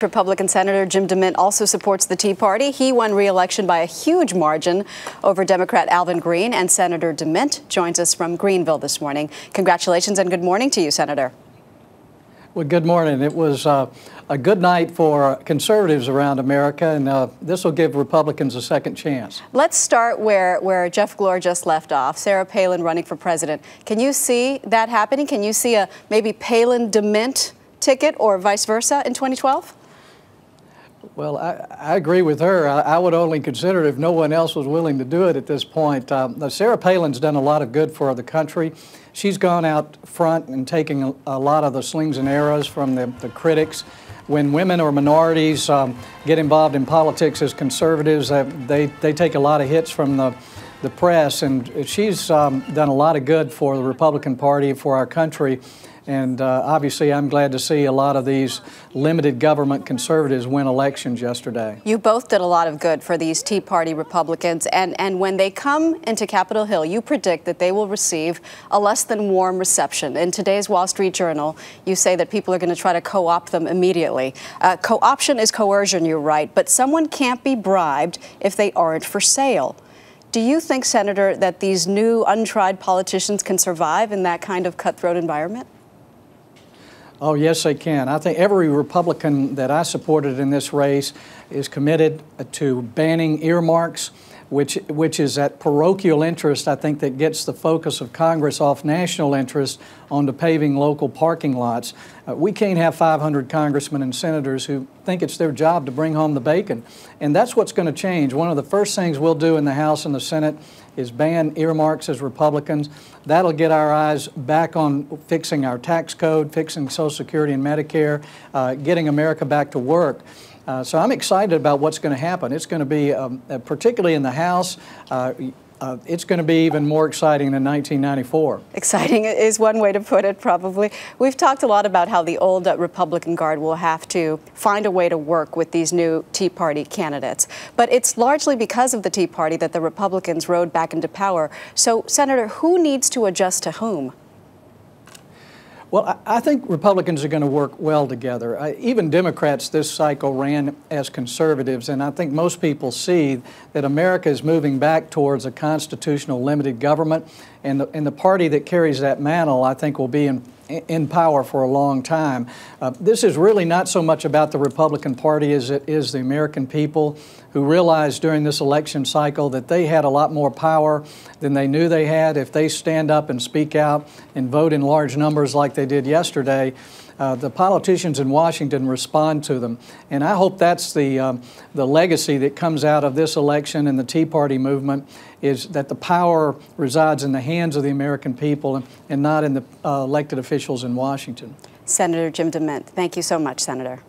Republican Senator Jim DeMint also supports the Tea Party. He won re-election by a huge margin over Democrat Alvin Green, and Senator DeMint joins us from Greenville this morning. Congratulations and good morning to you, Senator. Well, good morning. It was a good night for conservatives around America, and this will give Republicans a second chance. Let's start where Jeff Glor just left off. Sarah Palin running for president. Can you see that happening? Can you see a maybe Palin-DeMint ticket or vice versa in 2012? Well, I agree with her. I would only consider it if no one else was willing to do it at this point. Sarah Palin's done a lot of good for the country. She's gone out front and taking a lot of the slings and arrows from the critics. When women or minorities get involved in politics as conservatives, they take a lot of hits from the press, and she's done a lot of good for the Republican Party, for our country. And obviously, I'm glad to see a lot of these limited government conservatives win elections yesterday. You both did a lot of good for these Tea Party Republicans. And when they come into Capitol Hill, you predict that they will receive a less than warm reception. In today's Wall Street Journal, you say that people are going to try to co-opt them immediately. Co-option is coercion, you're right, but someone can't be bribed if they aren't for sale. Do you think, Senator, that these new untried politicians can survive in that kind of cutthroat environment? Oh, yes, they can. I think every Republican that I supported in this race is committed to banning earmarks, which is that parochial interest, I think, that gets the focus of Congress off national interest onto paving local parking lots. We can't have 500 congressmen and senators who think it's their job to bring home the bacon. And that's what's going to change. One of the first things we'll do in the House and the Senate is ban earmarks as Republicans. That'll get our eyes back on fixing our tax code, fixing Social Security and Medicare, getting America back to work. So I'm excited about what's going to happen. It's going to be, particularly in the House, it's going to be even more exciting than 1994. Exciting is one way to put it, probably. We've talked a lot about how the old Republican Guard will have to find a way to work with these new Tea Party candidates. But it's largely because of the Tea Party that the Republicans rode back into power. So, Senator, who needs to adjust to whom? Well, I think Republicans are going to work well together. Even Democrats this cycle ran as conservatives, and I think most people see that America is moving back towards a constitutional limited government, and the party that carries that mantle, I think, will be in power for a long time. This is really not so much about the Republican Party as it is the American people who realized during this election cycle that they had a lot more power than they knew they had. If they stand up and speak out and vote in large numbers like they did yesterday, the politicians in Washington respond to them. And I hope that's the legacy that comes out of this election and the Tea Party movement, is that the power resides in the hands of the American people and not in the elected officials in Washington. Senator Jim DeMint, thank you so much, Senator.